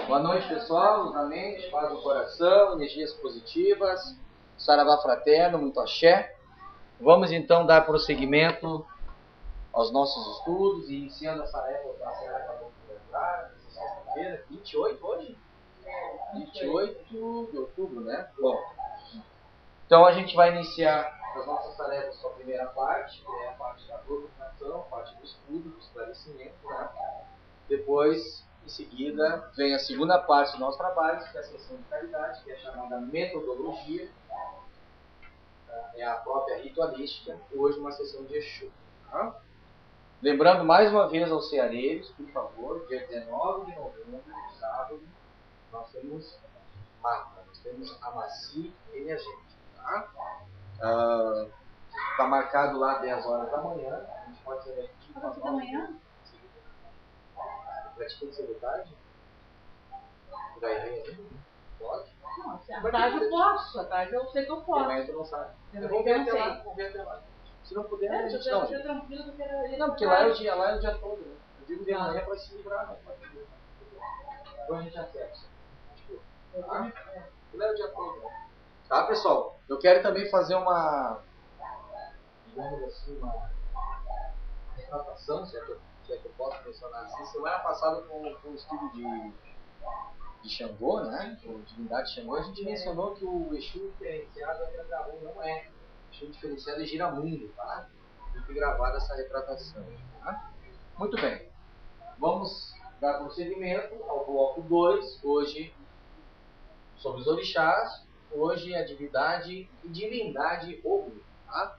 Boa noite, pessoal. Novamente, paz do coração, energias positivas, saravá fraterno, muito axé. Vamos então dar prosseguimento aos nossos estudos, iniciando essa época, a senhora acabou de lembrar, sexta-feira, 28 hoje? 28 de outubro, né? Bom, então a gente vai iniciar as nossas tarefas com a primeira parte, que é a parte da programação, a parte do estudo, do esclarecimento, né? Depois, em seguida, vem a segunda parte do nosso trabalho, que é a sessão de caridade, que é chamada metodologia, é a própria ritualística, e hoje uma sessão de Exu. Tá? Lembrando mais uma vez aos ceareiros, por favor, dia 19 de novembro, sábado, nós temos mapa, nós temos a Maci e a gente. Tá marcado lá 10 horas da manhã, a gente pode ser aqui com as 9 pratica de seriedade? Vai ver ainda? Pode? Não, à tarde eu posso, à tarde eu sei que eu posso. Amanhã tu não sabe. Eu Vou ver até sei. lá, vou ver até lá. Se não puder, a gente Eu não. tô tranquilo porque era. Não, porque lá é o dia todo, né? Eu digo de manhã para se livrar, não. Depois a gente acerta. Tá? Lá é o dia todo, né? Tá, pessoal? Eu quero também fazer uma, digamos assim, uma retratação, se é que eu posso mencionar assim. Semana passada, com o estudo de Xangô, né? Com divindade de Xangô, a gente mencionou que o Exu diferenciado é Grandarum, não é. O Exu diferenciado é Giramundo, tá? Fique gravada essa retratação, tá? Muito bem. Vamos dar prosseguimento ao bloco 2, hoje sobre os orixás, hoje a divindade e divindade Ogum, tá?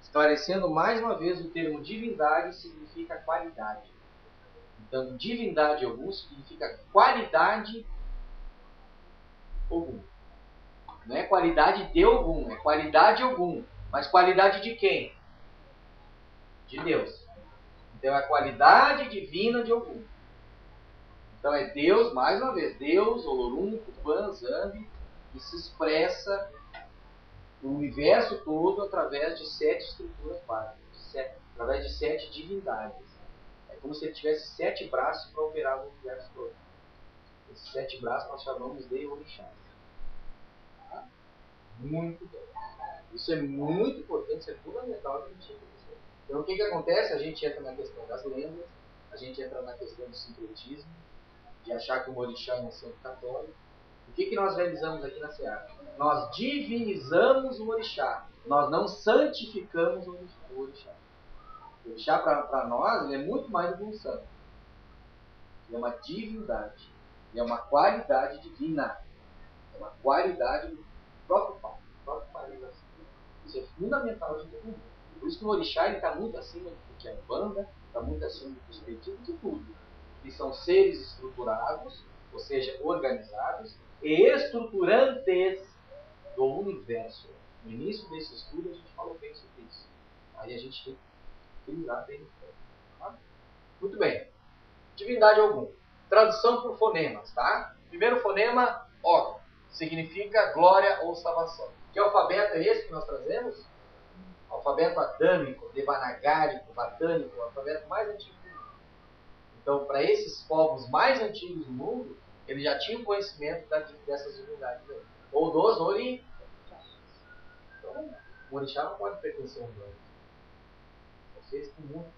Esclarecendo mais uma vez, o termo divindade significa qualidade. Então, divindade Ogum significa qualidade Ogum. Não é qualidade de Ogum, é qualidade Ogum. Mas qualidade de quem? De Deus. Então é a qualidade divina de Ogum. Então é Deus, mais uma vez, Deus, Olorum, Tupã, Zambi, que se expressa no universo todo através de 7 estruturas básicas, através de 7 divindades. É como se ele tivesse 7 braços para operar no universo todo. Esses 7 braços nós chamamos de orixás. Tá? Muito bem. Isso é muito importante, isso é fundamental que a gente entenda. Então o que acontece? A gente entra na questão das lendas, a gente entra na questão do sincretismo, de achar que o orixá é um santo católico. O que nós realizamos aqui na Seara? Nós divinizamos o orixá, nós não santificamos o orixá. O orixá, para nós, ele é muito mais do que um santo. Ele é uma divindade, ele é uma qualidade divina, é uma qualidade do próprio Pai. Isso é fundamental de entender. Por isso que o orixá está muito acima do que a Umbanda, está muito acima do espiritismo, de tudo. Eles são seres estruturados, ou seja, organizados e estruturantes do universo. No início desse estudo a gente falou bem sobre isso. Aí a gente tem que frisar bem. Tá? Muito bem. Divindade algum. Tradução por fonemas, tá? Primeiro fonema, O. Significa glória ou salvação. Que alfabeto é esse que nós trazemos? Alfabeto adâmico, devanagárico, batânico, o alfabeto mais antigo do mundo. Então, para esses povos mais antigos do mundo, eles já tinham conhecimento dessas divindades, ou dos orixás. Então, o orixá não pode pertencer a um bando.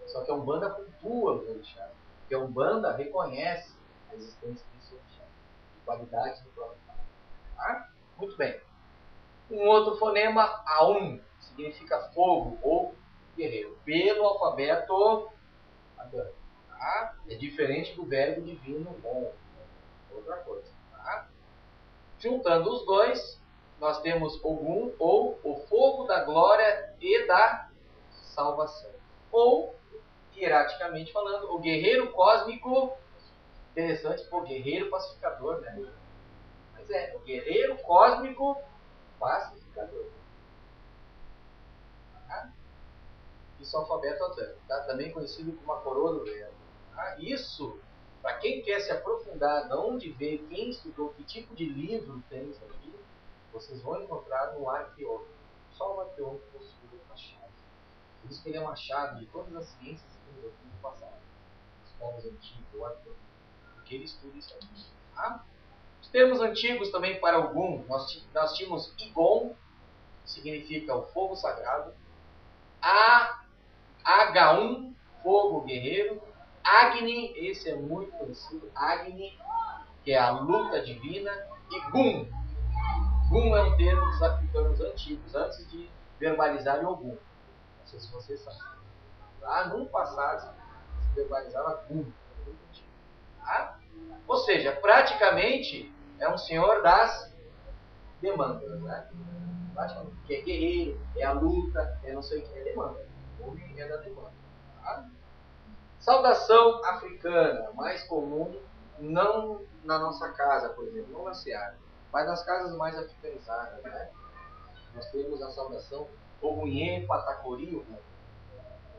Só que a Umbanda cultua os orixás. Porque a Umbanda reconhece a existência desse orixá, de qualidade do próprio pai. Tá? Muito bem. Um outro fonema, Aum, significa fogo ou guerreiro, pelo alfabeto adâmico. Tá? É diferente do verbo divino bom. Outra coisa. Tá? Juntando os dois, nós temos Ogum, ou o fogo da glória e da salvação. Ou, hierarquicamente falando, o guerreiro cósmico. Interessante, pô, guerreiro pacificador, né? Mas é, o guerreiro cósmico pacificador. Tá? Isso é o alfabeto adâmico, tá? Também conhecido como a coroa do verbo. Tá? Isso, para quem quer se aprofundar, de onde veio, quem estudou, que tipo de livro tem isso aqui, vocês vão encontrar no arqueólogo. Só o arqueólogo possui uma chave. Por isso que ele é uma chave de todas as ciências e filosofia do passado. Os povos antigos, o arqueólogo. porque ele estuda isso aqui. Tá? Os termos antigos também para Ogum, nós tínhamos Igon, que significa o fogo sagrado, H1, fogo guerreiro, Agni, esse é muito conhecido, Agni, que é a luta divina, e Gun. Gun é um termo dos africanos antigos, antes de verbalizarem Ogum. Não sei se vocês sabem. Lá no passado se verbalizava Gun. Tá? Ou seja, praticamente é um senhor das demandas, né? Que é guerreiro, é a luta, é não sei o que, é demanda. O homem é da demanda. Tá? Saudação africana, mais comum, não na nossa casa, por exemplo, não na Seara, mas nas casas mais africanizadas, né? Nós temos a saudação Ogunhê Patacori Ogum.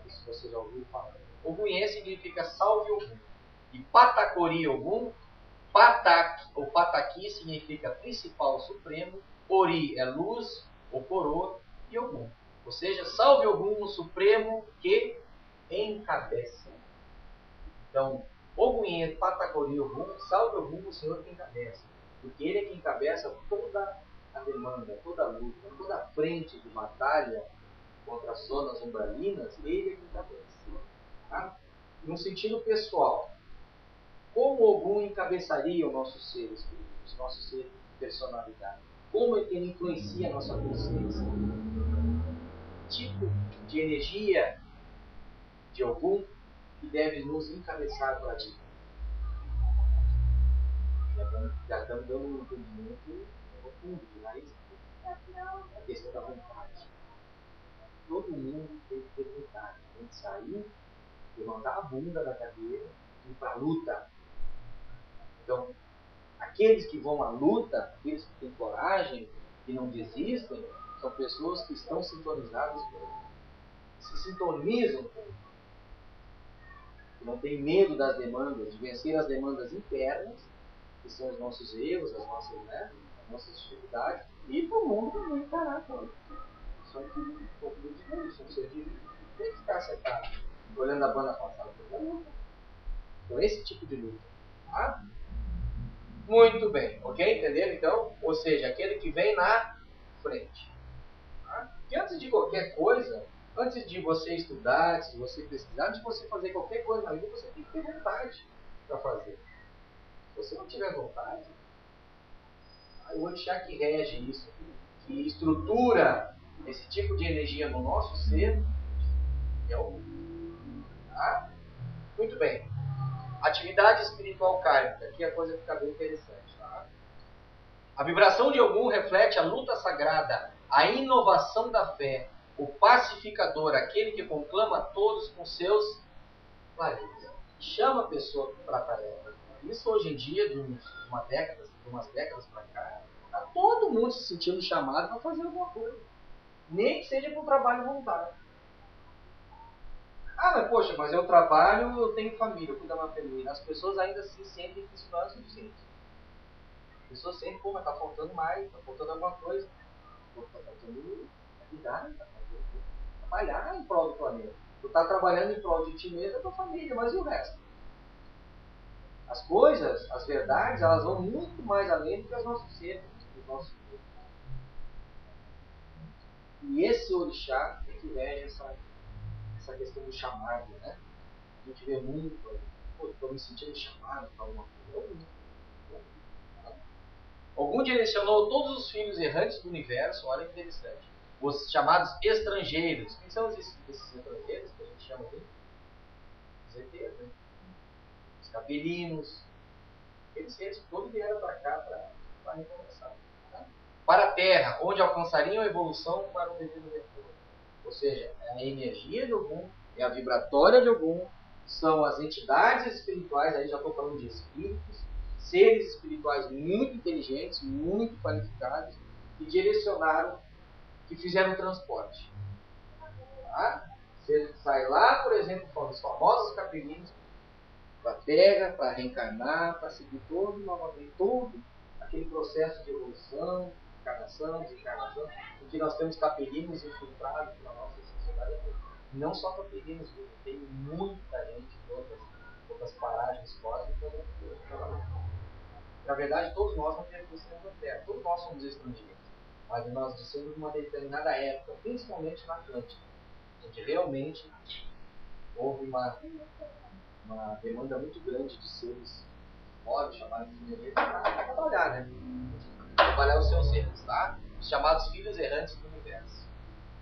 Isso você já ouviu falar. Ogunhê significa salve Ogum. E Patacori Ogum, Patak ou Pataki significa principal supremo, Ori é luz, ou coroa, e Ogum. Ou seja, salve Ogum, o supremo que encabeça. Então, Ogunhê Patacori Ogum, salve Ogum, o senhor que encabeça. Porque ele é que encabeça toda a demanda, toda a luta, toda a frente de batalha contra as zonas umbralinas, ele é que encabeça. Tá? No sentido pessoal, como Ogum encabeçaria o nosso ser espírito, o nosso ser de personalidade? Como é que ele influencia a nossa consciência? Tipo de energia de Ogum que deve nos encabeçar para a vida? Já estamos dando um entendimento profundo de raiz. A questão da vontade. Todo mundo tem que ter vontade. Tem que sair, levantar a bunda da cadeira e ir para a luta. Então, aqueles que vão à luta, aqueles que têm coragem, que não desistem, são pessoas que estão sintonizadas com ele. Se sintonizam com ele. Que não têm medo das demandas, de vencer as demandas internas, que são os nossos erros, as nossas dificuldades, e para o mundo não encarar tudo. Só que um pouco de Deus, são seres divinos. Tem que ficar sentado, olhando a banda passada. Então, esse tipo de luta. Tá? Muito bem, ok? Entenderam então? Ou seja, aquele que vem na frente. Tá? E antes de qualquer coisa, antes de você estudar, antes de você pesquisar, antes de você fazer qualquer coisa na vida, você tem que ter vontade para fazer. Se você não tiver vontade, o orixá que rege isso, que estrutura esse tipo de energia no nosso ser, é o. Tá? Muito bem. Atividade espiritual kármica. Aqui a coisa fica bem interessante. Tá? A vibração de Ogum reflete a luta sagrada, a inovação da fé, o pacificador, aquele que conclama todos com seus clareza. Chama a pessoa para a tarefa. Isso hoje em dia, de umas décadas para cá, está todo mundo se sentindo chamado para fazer alguma coisa. Nem que seja para um trabalho voluntário. Ah, mas poxa, mas eu trabalho, eu tenho família, eu cuido da minha família. As pessoas ainda se sentem que isso não é suficiente. As pessoas sentem, pô, mas está faltando mais, está faltando alguma coisa. Está faltando cuidar, está faltando trabalhar em prol do planeta. Tu está trabalhando em prol de ti mesmo e da tua família, mas e o resto? As coisas, as verdades, elas vão muito mais além do que os nossos seres, dos nossos corpos. E esse orixá é que rege essa questão do chamado, né? A gente vê muito, pô, estou me sentindo chamado para alguma coisa. Ogum direcionou todos os filhos errantes do universo, olha que interessante, os chamados estrangeiros. Quem são esses estrangeiros que a gente chama de? Os ETs, né? Os capelinos. Eles todos vieram para cá para recomeçar. Tá? Para a Terra, onde alcançariam a evolução para o devido retorno. Ou seja, a energia de Ogum, é a vibratória de Ogum, são as entidades espirituais, aí já estou falando de espíritos, seres espirituais muito inteligentes, muito qualificados, que direcionaram, que fizeram o transporte. Tá? Você sai lá, por exemplo, os famosos capelinos, para a Terra, para reencarnar, para seguir novamente todo aquele processo de evolução, encarnação, desencarnação, em que nós temos capelinos infiltrados na nossa sociedade. Não só capelinos, tem muita gente de outras outras paragens cósmicas. Na verdade, todos nós não pertencemos à Terra, todos nós somos estrangeiros. Mas nós descemos numa determinada época, principalmente na Atlântica, onde realmente houve uma demanda muito grande de seres móveis, chamados de minerais, para trabalhar, né? Trabalhar os seus seres, tá? Os chamados filhos errantes do universo.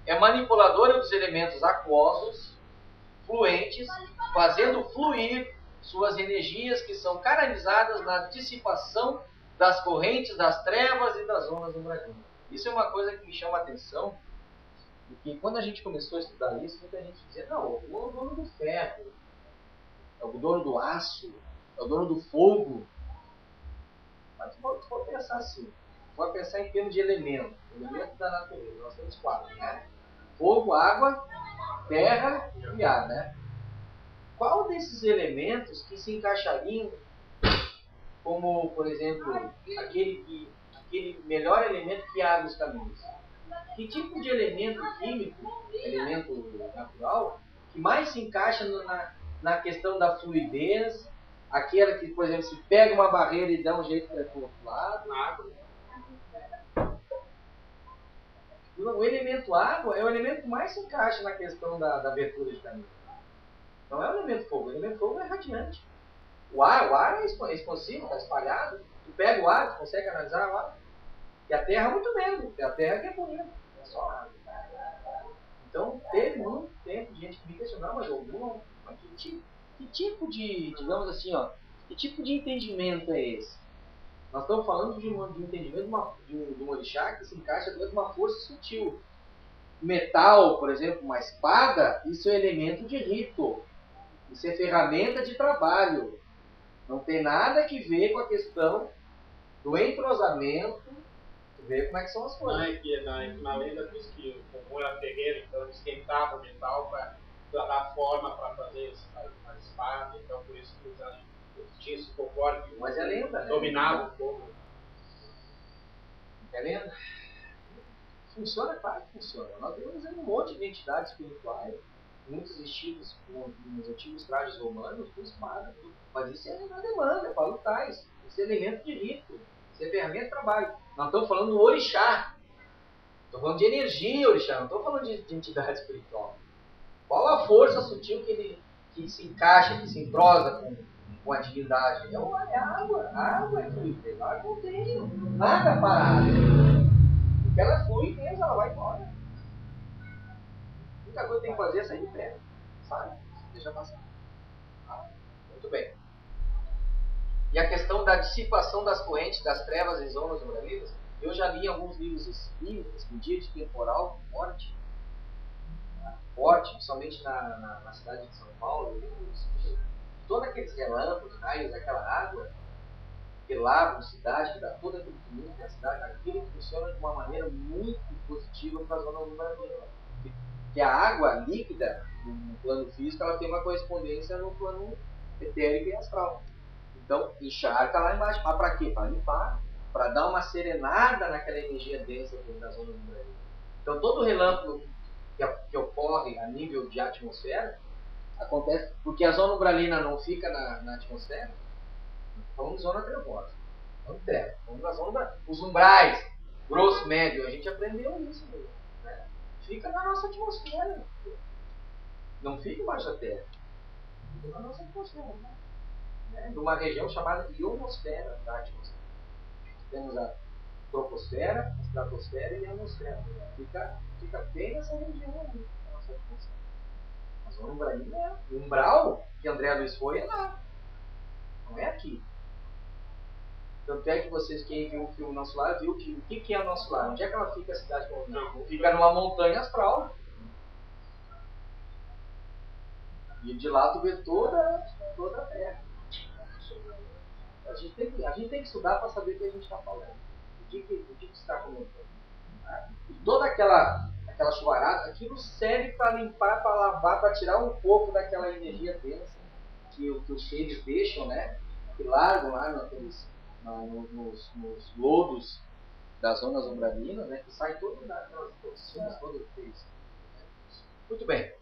É manipuladora dos elementos aquosos, fluentes, fazendo fluir suas energias que são canalizadas na dissipação das correntes das trevas e das ondas umbralinas. Isso é uma coisa que me chama a atenção, porque quando a gente começou a estudar isso, muita gente dizia, não, o dono é o dono do ferro, é o dono do aço, é o dono do fogo. Mas tu pode pensar assim, pode pensar em termos de elemento da natureza. Nós temos 4, né? Fogo, água, terra e ar, né? Qual desses elementos que se encaixariam como, por exemplo, aquele melhor elemento que abre os caminhos? Que tipo de elemento químico, elemento natural, que mais se encaixa na questão da fluidez, aquela que, por exemplo, se pega uma barreira e dá um jeito para o outro lado? Água. O elemento água é o elemento que mais se encaixa na questão da abertura de caminho. Não é o elemento fogo. O elemento fogo é radiante. O ar é expansivo, está espalhado. Tu pega o ar, tu consegue analisar o ar. E a terra muito menos, porque a terra que é bonita. É só água. Então, teve muito tempo de gente que me questionava, mas que tipo de, digamos assim, ó, que tipo de entendimento é esse? Nós estamos falando de um entendimento de um orixá que se encaixa dentro de uma força sutil. Metal, por exemplo, uma espada, isso é elemento de rito. Isso é ferramenta de trabalho. Não tem nada que ver com a questão do entrosamento, ver como é que são as coisas. Não é que na lenda diz que o comum era ferreiro, então ele esquentava o metal para dar forma para fazer a espada, então por isso que tinha esse folclore que mas é lenda, né? Dominava o fogo. É lenda? Funciona, claro que funciona. Nós temos um monte de entidades espirituais, muitos vestidos nos antigos trajes romanos, com espada, tudo. Mas isso é na demanda, é para lutar. Isso é elemento de rito, isso é ferramenta de trabalho. Nós estamos falando do orixá. Estou falando de energia orixá, não estou falando de entidade espiritual. Qual a força sutil que se encaixa, que se entrosa com a divindade? É a água. A água é fluida. A água não tem nada parado. Porque ela flui mesmo, ela vai embora. A única coisa que tem que fazer é sair de pé. Sai, deixa passar. Muito bem. E a questão da dissipação das correntes, das trevas e zonas umbralinas, eu já li em alguns livros espíritas, medida de temporal forte, principalmente na cidade de São Paulo, todos aqueles relâmpagos, raios, aquela água que lava a cidade, que dá todo aquele fluxo da cidade, aquilo funciona de uma maneira muito positiva para a zona umbralina. Porque a água líquida, no plano físico, ela tem uma correspondência no plano etérico e astral. Então, encharca lá embaixo. Mas para quê? Para limpar, para dar uma serenada naquela energia densa da zona umbralina. Então, todo relâmpago que ocorre a nível de atmosfera acontece porque a zona umbralina não fica na atmosfera. Vamos zona trevosa. Vamos treva. Vamos na zona os umbrais, grosso, médio. A gente aprendeu isso mesmo. Né? Fica na nossa atmosfera. Não fica embaixo da terra. Fica na nossa atmosfera. Né? Numa região chamada ionosfera da atmosfera. Temos a troposfera, a estratosfera e a ionosfera. Fica bem nessa região aí. A nossa atmosfera. A zona umbralina é o umbral que André Luiz foi é lá. Não é aqui. Tanto é que vocês, quem viu o filme Nosso Lar, viu que o que é o Nosso Lar? Onde é que ela fica, a cidade movimento? Fica numa montanha astral. E de lá tu vê toda a Terra. A gente tem que estudar para saber o que a gente está falando. O que está comentando. Tá? E toda aquela chuvarada, aquilo serve para limpar, para lavar, para tirar um pouco daquela energia densa que os seres deixam, né? Que largam lá nos lodos das zonas umbralinas, né, que sai todo daquelas toxinas, todo isso. Muito bem.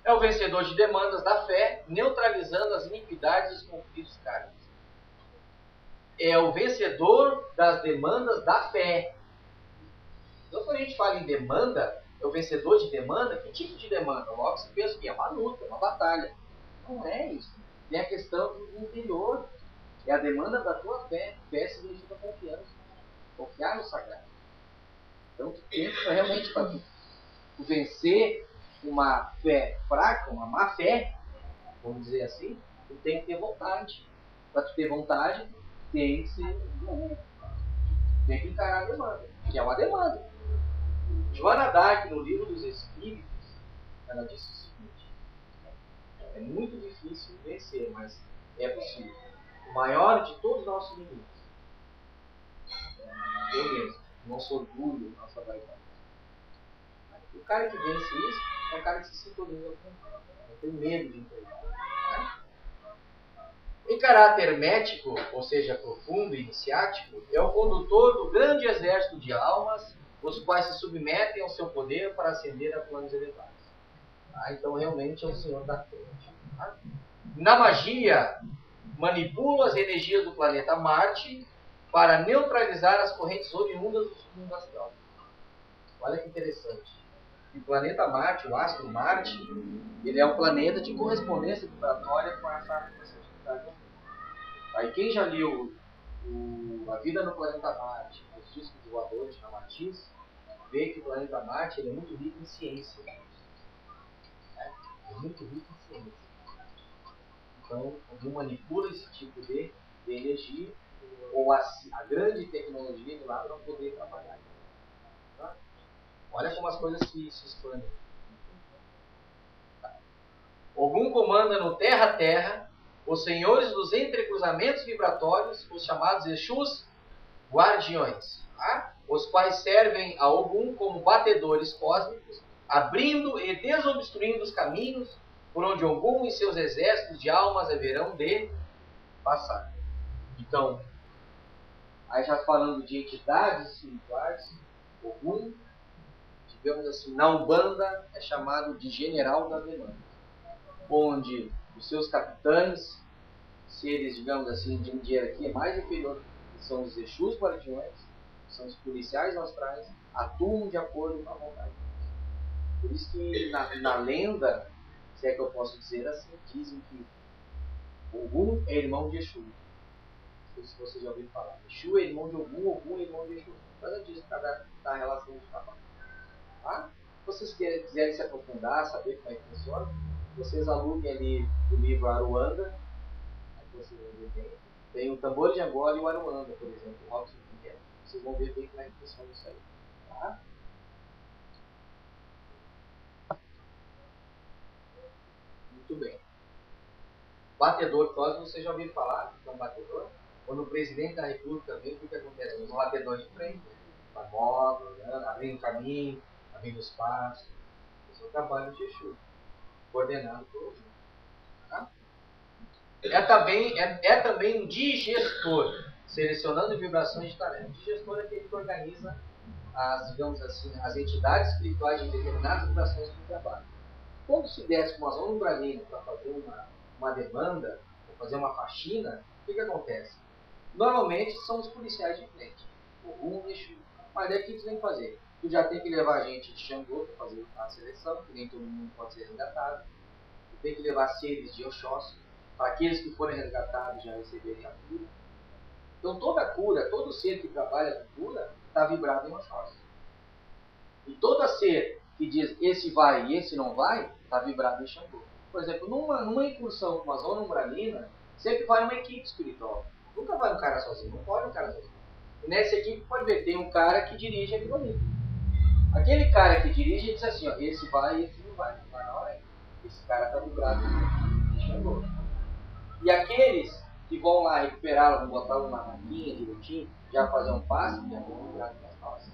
É o vencedor de demandas da fé, neutralizando as iniquidades e os conflitos kármicos. É o vencedor das demandas da fé. Então, quando a gente fala em demanda, é o vencedor de demanda. Que tipo de demanda? Logo você pensa que é uma luta, uma batalha. Não é isso. Tem a questão do interior. É a demanda da tua fé. Fé significa confiança. Confiar no sagrado. Então, tu pensa realmente para tu vencer uma fé fraca, uma má fé, vamos dizer assim, tu tem que ter vontade. Para tu ter vontade, tem que ser tem que encarar a demanda, que é uma demanda. Joana d'Arc, no livro dos Espíritos, ela disse o seguinte: é muito difícil vencer, mas é possível. O maior de todos os nossos inimigos, eu mesmo, nosso orgulho, nossa vaidade. O cara que vence isso é um cara que se sintoniza com o mundo, não tem medo de entregar. Né? Em caráter hermético, ou seja, profundo e iniciático, é o condutor do grande exército de almas, os quais se submetem ao seu poder para ascender a planos elevados. Então, realmente, é o Senhor da frente. Na magia, manipula as energias do planeta Marte para neutralizar as correntes oriundas do submundo astral. Olha que interessante. O planeta Marte, o astro Marte, ele é um planeta de correspondência vibratória com essa atividade. Aí quem já leu A Vida no Planeta Marte, os discos voadores na Matiz, vê que o planeta Marte ele é muito rico em ciência. É muito rico em ciência. Então, alguém manipula esse tipo de energia ou a grande tecnologia de lá para poder trabalhar. Tá? Olha como as coisas se expandem. Tá. Ogum comanda no terra-terra os senhores dos entrecruzamentos vibratórios, os chamados Exus guardiões, tá? Os quais servem a Ogum como batedores cósmicos, abrindo e desobstruindo os caminhos por onde Ogum e seus exércitos de almas haverão de passar. Então, aí já falando de entidades espirituais, Ogum, digamos assim, na Umbanda é chamado de general das demandas, onde os seus capitães, seres, digamos assim, de um hierarquia mais inferior, que são os Exus guardiões, são os policiais astrais, atuam de acordo com a vontade. Por isso que na lenda, se é que eu posso dizer assim, dizem que Ogum é irmão de Exu. Não sei se você já ouviu falar. Exu é irmão de Ogum, Ogum é irmão de Exu. Nada disso da relação de trabalho. Tá? Se vocês quiserem se aprofundar, saber como é que funciona, vocês aluguem ali o livro Aruanda. Vocês vão ver bem. Tem o Tambor de Angola e o Aruanda, por exemplo. O Robson Pinheiro. Vocês vão ver bem como é que funciona isso aí. Tá? Muito bem. Batedor cósmico, vocês já ouviram falar que é um batedor? Quando o presidente da República vem, o que acontece? Um batedor de frente, vai móvel, abrindo caminho, abrindo espaço. Esse é o trabalho de Exu, coordenado por Exu. Tá? É também um digestor, selecionando vibrações de talento. Digestor é aquele que organiza digamos assim, as entidades espirituais de determinadas vibrações que trabalham. Quando se desce com uma zona umbralina para fazer uma demanda, ou fazer uma faxina, o que acontece? Normalmente são os policiais de frente, o Exu. Mas daí o que tu tem que fazer? Tu já tem que levar gente de Xangô para fazer a seleção, que nem todo mundo pode ser resgatado. Tu tem que levar seres de Oxóssi, para aqueles que forem resgatados já receberem a cura. Então toda cura, todo ser que trabalha com cura, está vibrado em Oxóssi. E todo ser que diz esse vai e esse não vai, está vibrado em Xangô. Por exemplo, numa incursão com uma zona umbralina, sempre vai uma equipe espiritual. Nunca vai um cara sozinho, não pode um cara sozinho. E nessa equipe pode ver, tem um cara que dirige aquilo ali. Aquele cara que dirige diz assim, ó, esse vai e esse não vai na hora. Esse cara está vibrado em Xangô. E aqueles que vão lá recuperá-lo, vão botar uma maquinha direitinho, já fazer um passe, já vão vibrado em Oxóssi.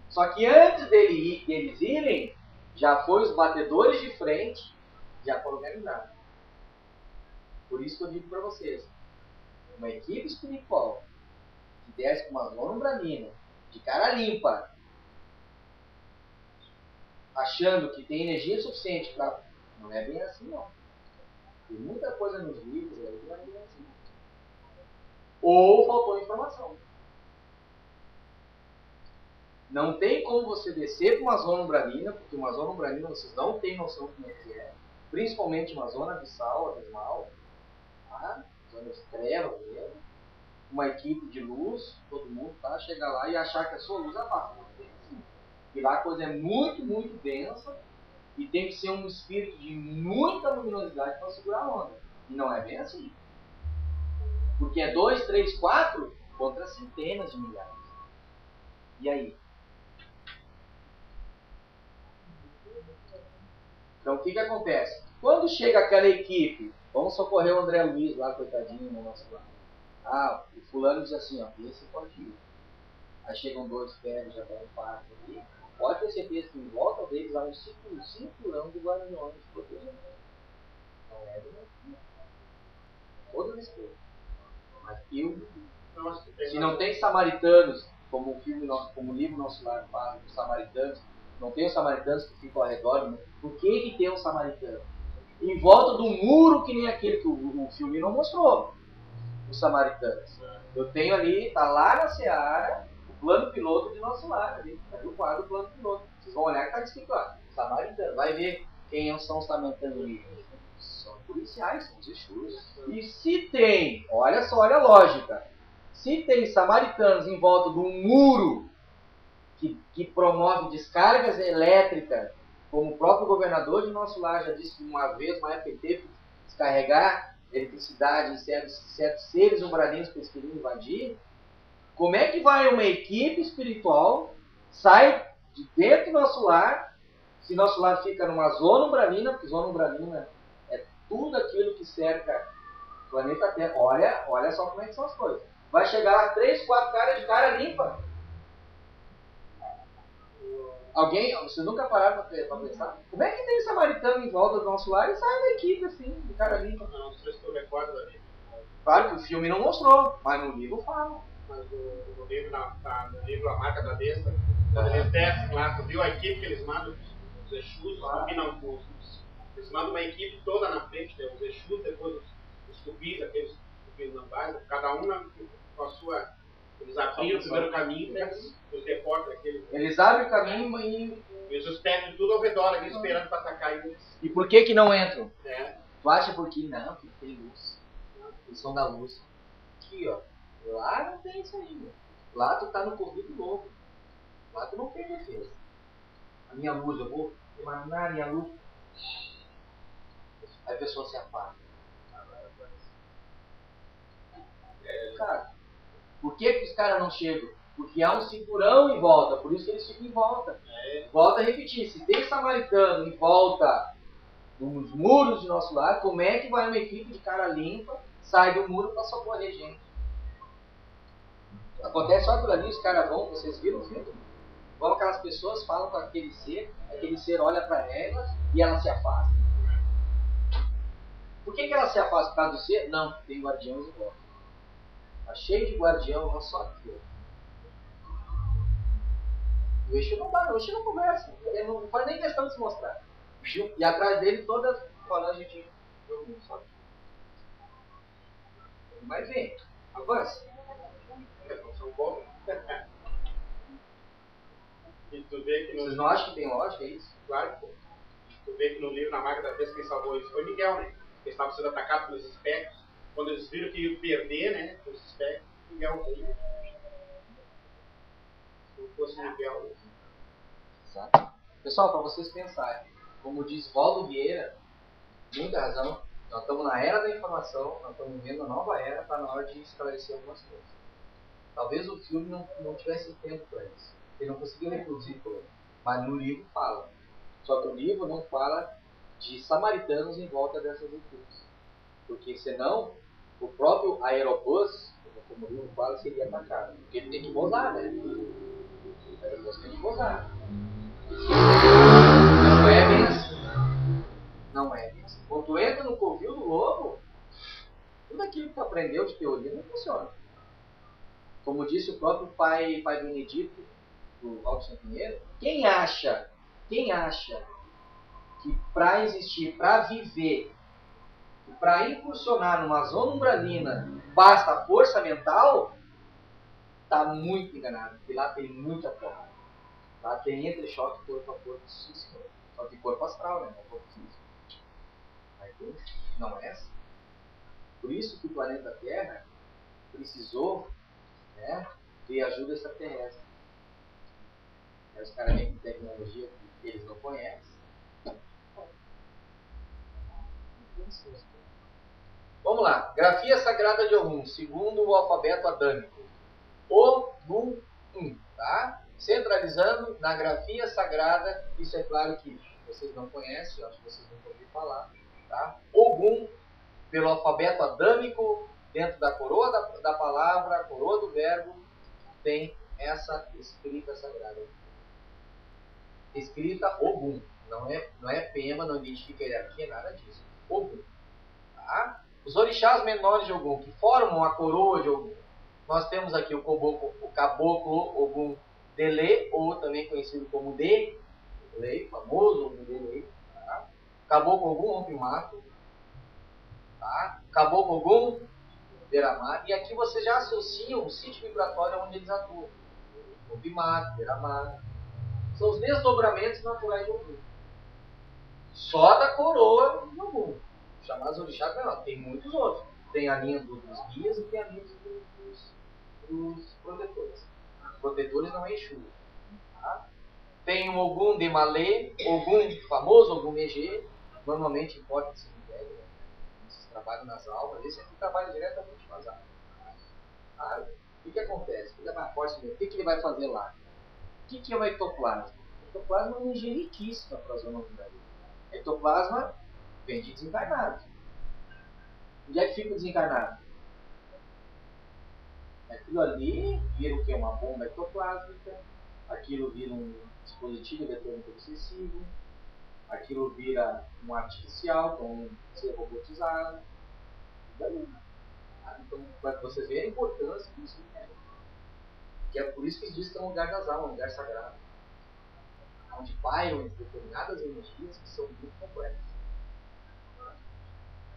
Só que antes deles irem, já foi os batedores de frente, já foram organizados. Por isso que eu digo para vocês, uma equipe espiritual que desce com uma zona umbralina, de cara limpa, achando que tem energia suficiente para Não é bem assim, não. Tem muita coisa nos livros aí que não é bem assim. Ou faltou informação. Não tem como você descer para uma zona umbralina, porque uma zona umbralina vocês não têm noção como é que é. Principalmente uma zona abissal, abismal, tá? Zona de trevas mesmo. Uma equipe de luz, todo mundo, tá? Chegar lá e achar que a sua luz apaga. Não tem assim. E lá a coisa é muito, muito densa e tem que ser um espírito de muita luminosidade para segurar a onda. E não é bem assim. Porque é 2, 3, 4 contra centenas de milhares. E aí? Então o que acontece? Quando chega aquela equipe, vamos socorrer o André Luiz lá, coitadinho, no nosso lado. Ah, o fulano diz assim, ó, esse pode ir. Aí chegam 2 ferros, já dão um parque ali. Pode ter certeza que em volta deles há um cinturão de guardiões protegendo. Não é bem. Todo respeito. Mas se não tem samaritanos, como o filme, como o livro Nosso Lar fala, os samaritanos, não tem os samaritanos que ficam ao redor, né? Por que tem um samaritano? Em volta do muro, que nem aquele que o filme não mostrou, os samaritanos. Eu tenho ali, tá lá na Seara, o plano piloto de Nosso Lar, ali, o quadro do plano piloto. Vocês vão olhar que tá escrito lá, samaritano. Vai ver quem são os samaritanos ali. São policiais, são os Exus. E se tem, olha só, olha a lógica. Se tem samaritanos em volta de um muro que promove descargas elétricas, como o próprio governador de Nosso Lar já disse que uma vez, uma época, ele teve que descarregar eletricidade em certos seres umbralinos que eles queriam invadir, como é que vai uma equipe espiritual, sai de dentro do Nosso Lar, se Nosso Lar fica numa zona umbralina, porque zona umbralina é tudo aquilo que cerca o planeta Terra. Olha só como é que são as coisas. Vai chegar lá 3, 4 caras de cara limpa. Alguém, vocês nunca pararam para pensar? Como é que tem samaritano em volta do Nosso Lar e sai da equipe assim, de cara limpa? Não sei se tu recorda ali. Claro que o filme não mostrou, mas no livro fala. Mas no livro, no livro A Marca da Besta, quando eles descem lá, tu viu a equipe que eles mandam? Os Exus, combinam com eles mandam uma equipe toda na frente, né? Os Exus, depois os Tupis, aqueles Tupis Nambais, cada um com a sua. Eles abriram o primeiro caminho, né? Os repórteres, aqueles. Eles abrem o caminho e os técnicos tudo ao redor aqui esperando para atacar eles. E por que não entram? É. Tu acha por que não? Porque tem luz. Eles são da luz. Aqui, ó. Lá não tem isso aí, meu. Lá tu tá no corrido novo. Lá tu não tem defesa. A minha luz, eu vou emanar a minha luz. Aí a pessoa se afasta. Cara, por que os caras não chegam? Porque há um cinturão em volta, por isso que eles ficam em volta. Volta a repetir, se tem samaritano em volta dos muros de Nosso Lar, como é que vai uma equipe de cara limpa, sai do muro para socorrer gente? Acontece só aquilo ali, os caras vão, vocês viram o filme? Vão aquelas pessoas, falam com aquele ser olha para elas e ela se afasta. Por que ela se afasta? Por causa do ser? Não, tem guardiões em volta. Tá cheio de guardião, não só aqui. O Exu não dá, o Exu não conversa. Ele não faz nem questão de se mostrar. E atrás dele toda falange de jogo, só aqui. Mas vem, avança. São bons. E tu vê que Vocês não acham que tem lógica, é isso? Claro, pô. Tu vê que no livro, na Marca da Besta, quem salvou isso foi Miguel, né? Eles estavam sendo atacados pelos espectros. Quando eles viram que iam perder, né? Os espectros, Miguel veio. Se não fosse Miguel. Exato. Pessoal, para vocês pensarem, como diz Valdo Vieira, muita razão, nós estamos na era da informação, nós estamos vendo a nova era, está na hora de esclarecer algumas coisas. Talvez o filme não tivesse tempo para isso. Ele não conseguiu reproduzir tudo. Mas no livro fala. Só que o livro não fala de samaritanos em volta dessas equipes. Porque senão, o próprio aerobus, como o livro fala, seria atacado. Porque ele tem que pousar, né? O aerobus tem que pousar. Não é bem assim. Não é bem assim. Quando tu entra no covil do lobo, tudo aquilo que tu aprendeu de teoria não funciona. Como disse o próprio pai Benedito, do Alto Pinheiro, quem acha que para existir, para viver, para incursionar numa zona umbralina, basta força mental, está muito enganado, porque lá tem muita forma. Lá tem entrechoque corpo a corpo, sim, senhor. Só que corpo astral, né? Não corpo físico. Não é essa? Por isso que o planeta Terra precisou, né, de ajuda extraterrestre. Aí os caras vêm com tecnologia que eles não conhecem. Vamos lá. Grafia Sagrada de Ogum, segundo o alfabeto adâmico. Ogum, tá? Centralizando na grafia sagrada, isso é claro que vocês não conhecem, eu acho que vocês nunca ouviram falar, tá? Ogum, pelo alfabeto adâmico, dentro da coroa da palavra, a coroa do verbo, tem essa escrita sagrada. Escrita Ogum, não é Pema, não identifica hierarquia, nada disso. Ogum, tá? Os orixás menores de Ogum, que formam a coroa de Ogum, nós temos aqui o caboclo Ogum Delê, ou também conhecido como Delê, famoso Ogum Delê. Tá? Caboclo Ogum Rompimato. Tá? Caboclo Ogum Beramar. E aqui você já associa o sítio vibratório onde eles atuam. Rompimato, Beramar. São os desdobramentos naturais de Ogum. Só da coroa de Ogum. Chamados orixás, não, tem muitos outros. Tem a linha dos guias e tem a linha dos protetores. Os protetores não é Exu. Tá? Tem o Ogum de Malê, Ogum famoso, Ogum Megê, normalmente em porta de cemitério, né? Esses trabalham nas almas, esse aqui trabalha diretamente com as almas. Ah, o que acontece? O que ele vai fazer lá? O que é o ectoplasma? O ectoplasma é uma energia riquíssima para a zona lunar. Ectoplasma vem de desencarnado. Onde é que fica o desencarnado? Aquilo ali vira o que? Uma bomba ectoplásmica, aquilo vira um dispositivo eletrônico obsessivo, aquilo vira um artificial, então ser robotizado. Então, para vocês verem a importância disso, né? Que é por isso que diz que é um lugar das almas, um lugar sagrado, onde pairam determinadas energias que são muito complexas.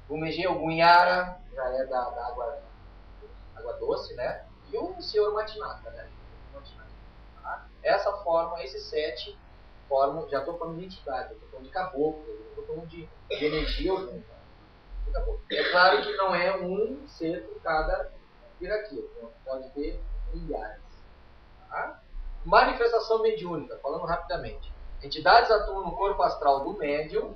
O Megê, o Gunhara, já é da água doce, né? E o Senhor Matinata, né? Tá? Essa forma, esses 7 formam, já estou falando de entidade, estou falando de caboclo, estou falando de energia orgânica. É claro que não é um ser por cada hierarquia, então pode ter milhares. Tá? Manifestação mediúnica, falando rapidamente. Entidades atuam no corpo astral do médium.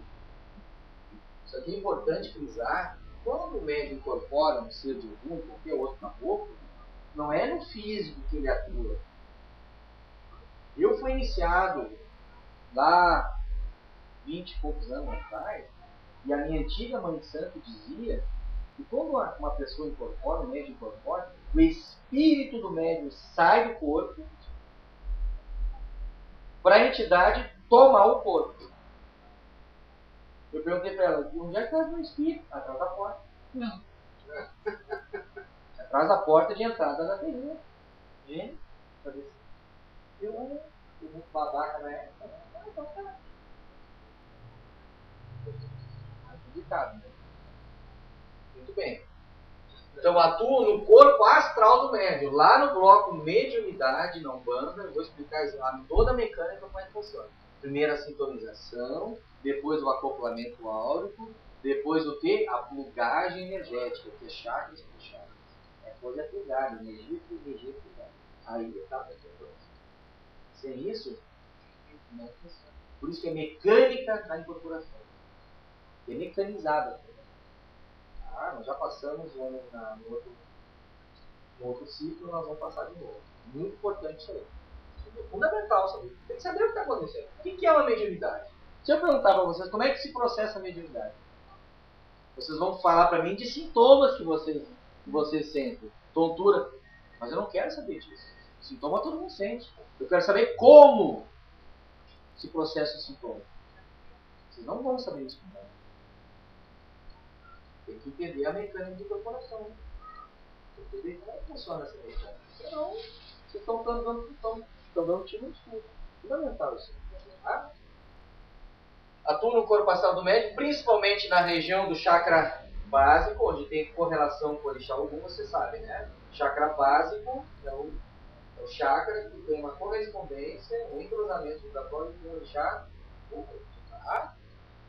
Isso aqui é importante frisar. Quando o médium incorpora um ser de algum, qualquer outro caboclo, não é no físico que ele atua. Eu fui iniciado lá 20 e poucos anos atrás, e a minha antiga mãe de santo dizia que quando uma pessoa incorpora, o médium incorpora, o espírito do médium sai do corpo para a entidade tomar o corpo. Eu perguntei para ela, onde é que está o espírito? Atrás da porta. Não. Atrás da porta de entrada da terreira. Gente, eu muito babaca na época. Então tá. Complicado, né? Muito bem. Então atua no corpo astral do médium. Lá no bloco mediunidade, na Umbanda, eu vou explicar toda a mecânica como é que funciona. Primeiro a sintonização, depois o acoplamento áurico, depois o que? A plugagem energética, que é chakras por chakras. Depois é plugagem, energia por energia plugagem. Aí está a sintonização. Sem isso, não funciona. Por isso que é mecânica da incorporação. É mecanizada. Nós já passamos no outro ciclo, nós vamos passar de novo. Muito importante isso aí. É fundamental saber. Tem que saber o que está acontecendo. O que é uma mediunidade? Se eu perguntar para vocês como é que se processa a mediunidade, vocês vão falar para mim de sintomas que vocês sentem. Tontura. Mas eu não quero saber disso. Sintoma todo mundo sente. Eu quero saber como se processa o sintoma. Vocês não vão saber isso. Tem que entender a mecânica de incorporação. Tem que entender como é que funciona essa mecânica. Senão, vocês estão dando tiro no escuro. Fundamental isso. Tá? Atua no corpo astral do médium, principalmente na região do chakra básico, onde tem correlação com o orixá Ogum, você sabe, né? Chakra básico é o chakra que tem uma correspondência, um entrosamento vibratório com o orixá Ogum, tá?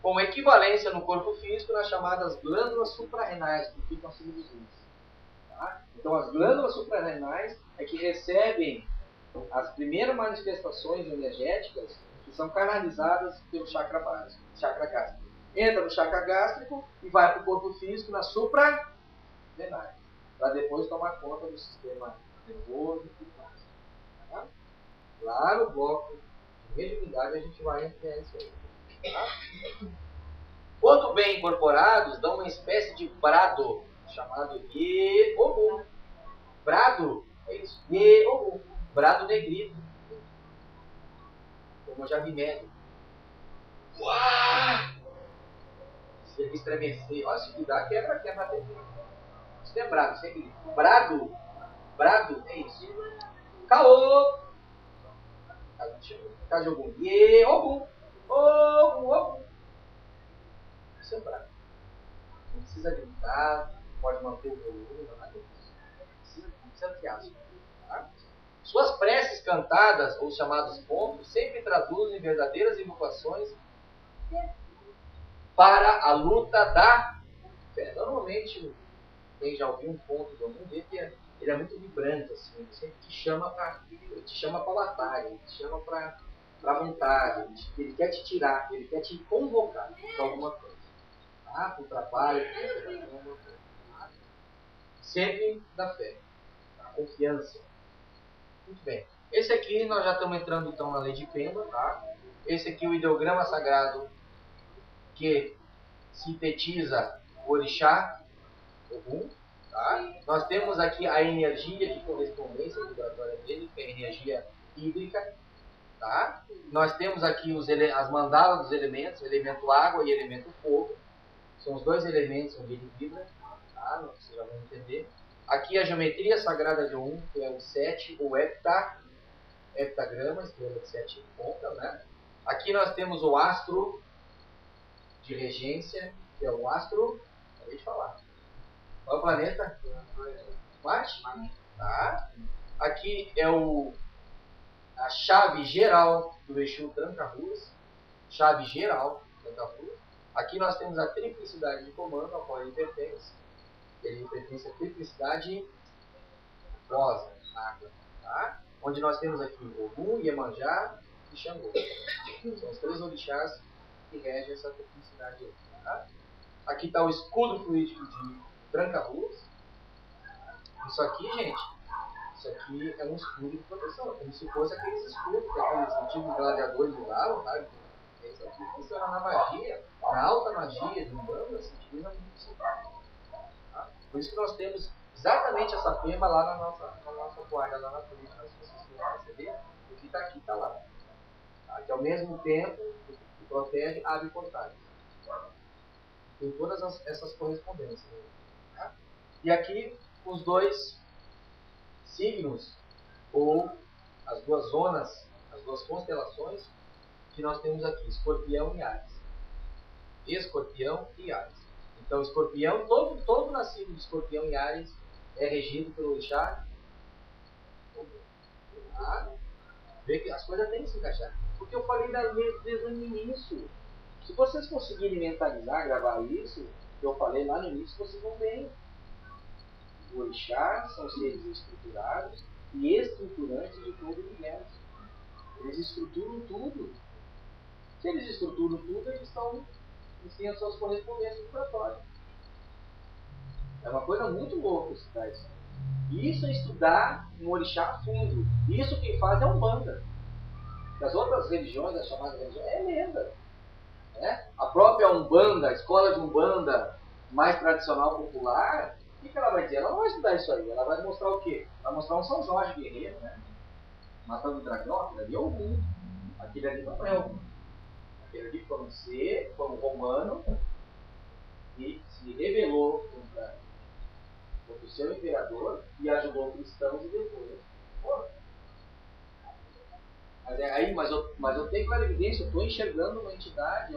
Com equivalência no corpo físico nas chamadas glândulas suprarrenais, que ficam acima dos rins. Tá? Então, as glândulas suprarrenais é que recebem as primeiras manifestações energéticas que são canalizadas pelo chakra básico, chakra gástrico. Entra no chakra gástrico e vai para o corpo físico nas suprarrenais, para depois tomar conta do sistema nervoso e tudo mais. Tá? Lá no bloco de mediunidade a gente vai entrar isso aí. Tá? Quando bem incorporados, dão uma espécie de brado, chamado Ye-Ogum. Brado, é isso, Ye-Ogum. Brado negrito. Como eu já vi médio. Se ele estremecer, olha, se cuidar, quebra a TV. Isso não é brado, isso é grito. Brado, é isso. Caô. Cajogum. Ye-Ogum. Ogum. Isso é brado. Não precisa gritar, pode manter o volume, nada disso. Não precisa fiasco. Tá? Suas preces cantadas, ou chamados pontos, sempre traduzem verdadeiras invocações para a luta da fé. Normalmente, quem já ouviu um ponto do mundo dele, ele é muito vibrante, assim, ele sempre te chama para a batalha, ele te chama para a vontade, ele quer te tirar, ele quer te convocar para alguma coisa. Tá? Para o trabalho, tá? Sempre da fé, da confiança. Muito bem. Esse aqui nós já estamos entrando então na lei de Pemba, tá? Esse aqui é o ideograma sagrado que sintetiza o orixá Ogum, tá? Nós temos aqui a energia de correspondência vibratória dele, que é a energia hídrica, tá? Nós temos aqui as mandalas dos elementos, o elemento água e o elemento fogo. São os dois elementos onde ele vibra, tá? Vocês já vão entender. Aqui a geometria sagrada de Ogum, que é o 7, ou heptagrama, estrela de 7 pontas, né? Aqui nós temos o astro de regência, que é o astro, acabei de falar. Qual é o planeta? Marte? Tá? Aqui é a chave geral do Exu Tranca-Ruas. Chave geral do Tranca-Ruas. Aqui nós temos a triplicidade de comando, ao qual ele pertence. Ele pertence à triplicidade rosa, água. Tá? Onde nós temos aqui Ogum, Iemanjá e Xangô. São os três orixás que regem essa triplicidade aí. Tá? Aqui está o escudo fluídico de Tranca-Ruas. Isso aqui, gente, isso aqui é um escudo de proteção. Como se fosse aqueles escudos que aqueles antigos gladiadores usavam, sabe? Isso aqui funciona na magia, na alta magia de Umbanda, se utiliza muito isso. Tá? Por isso que nós temos exatamente essa pemba lá na nossa guarda, lá na frente. Se vocês quiserem perceber, o que está aqui está lá. Tá? Que ao mesmo tempo que protege, abre portais. Tem todas essas correspondências. Tá? E aqui os dois signos, ou as duas zonas, as duas constelações que nós temos aqui, Escorpião e Áries. Escorpião e Áries. Então, Escorpião, todo nascido de Escorpião e Áries é regido pelo orixá. Tá? Vê que as coisas têm que se encaixar. Porque eu falei desde o início. Se vocês conseguirem mentalizar, gravar isso, que eu falei lá no início, vocês vão ver. O orixá são seres estruturados e estruturantes de todo o universo. Eles estruturam tudo. Se eles estruturam tudo, eles têm as suas correspondências vibratórias. É uma coisa muito louca estudar isso. Isso é estudar um orixá a fundo. Isso quem faz é a Umbanda. Das outras religiões, as chamadas religiões, é lenda. Né? A própria Umbanda, a escola de Umbanda mais tradicional, popular, o que ela vai dizer? Ela não vai estudar isso aí. Ela vai mostrar o quê? Vai mostrar um São Jorge guerreiro, né? Matando o dragão. Aquilo ali é Ogum. Aquilo ali não é Ogum. Aquilo ali foi um romano que se rebelou contra o seu imperador e ajudou cristãos e depois. Pô. Mas eu tenho clarividência, eu estou enxergando uma entidade,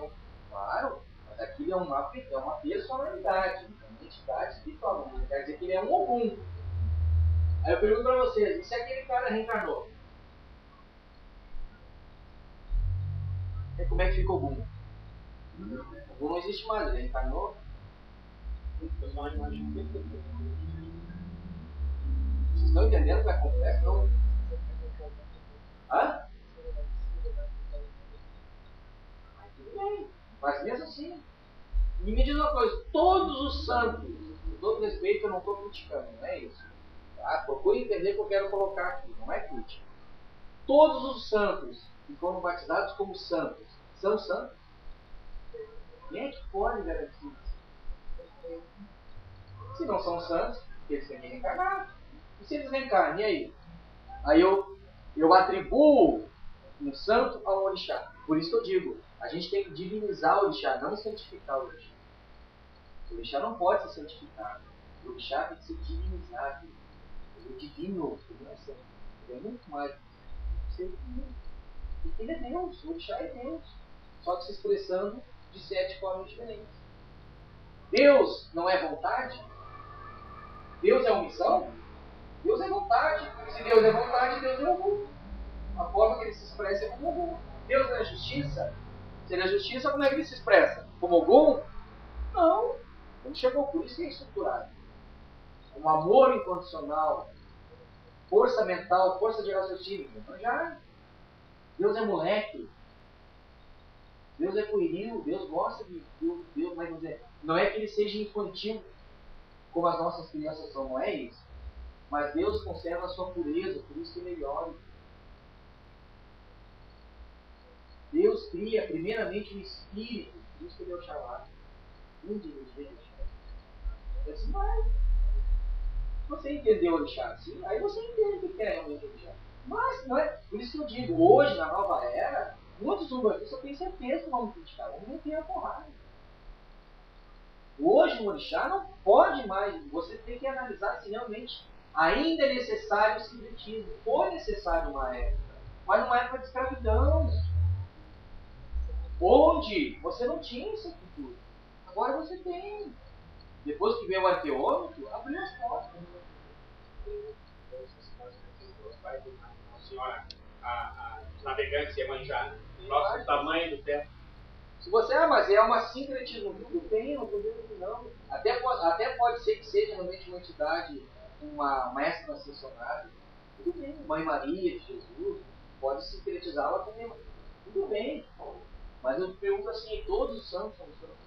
Claro, mas aquilo é uma personalidade, uma entidade espiritual. Não quer dizer que ele é um Ogum. Aí eu pergunto para vocês, e se aquele cara reencarnou? E como é que fica o Ogum? O Ogum não existe mais, ele reencarnou. Vocês estão entendendo como é complexo? Não? Hã? Tudo bem, mas mesmo assim, e me diz uma coisa, todos os santos, com todo respeito, eu não estou criticando, não é isso? Tá? Procure entender o que eu quero colocar aqui, não é crítica. Todos os santos que foram batizados como santos, são santos? Quem é que pode garantir isso? Se não são santos, eles têm que reencarnar. E se eles reencarnam, e aí? Aí eu atribuo um santo ao orixá. Por isso que eu digo, a gente tem que divinizar o orixá, não santificar o orixá. O orixá não pode ser santificado. O orixá tem que ser divinizado. Ele é divino, ele não é santo. Ele é muito mais do que ser divino. Porque ele é Deus, o orixá é Deus. Só que se expressando de 7 formas diferentes. Deus não é vontade? Deus é omissão? Deus é vontade. Se Deus é vontade, Deus é Ogum. A forma que ele se expressa é como Ogum. Deus não é justiça? Se ele é justiça, como é que ele se expressa? Como Ogum? Não. Ele chegou por isso que é estruturado. Um amor incondicional, força mental, força de raciocínio. Então já. Deus é moleque. Deus é pueril. Deus gosta de. Deus, mas dizer, não é que ele seja infantil, como as nossas crianças são, não é isso. Mas Deus conserva a sua pureza, por isso que ele melhora. Deus cria primeiramente um espírito, por isso que ele é o Oxalá. É assim, vai. Você entendeu o orixá assim, aí você entende o que é realmente o orixá. Mas, não é? Por isso que eu digo, hoje, na nova era, muitos umbantistas têm certeza que vão criticar, vão meter a porrada. Hoje o orixá não pode mais, você tem que analisar se realmente ainda é necessário o sincretismo. Foi necessário uma época, mas numa época de escravidão, onde você não tinha essa cultura. Agora você tem. Depois que veio o arqueômetro, abriu as portas. A senhora, os navegantes Iemanjá, nosso tamanho do teto. Se você, mas é uma sincretismo, tudo bem, não problema não. Até pode ser que seja realmente uma entidade, uma mestra ascensionada. Tudo bem, Mãe Maria de Jesus, pode sincretizá-la também. Tudo bem. Mas eu pergunto assim, todos os santos são santos.